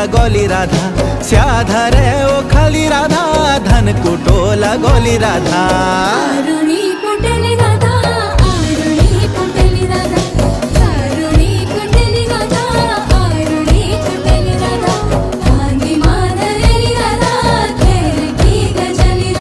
लगोली राधा, स्याधरे ओ खाली राधा, धन कुटो लगोली राधा। रुणी कुटले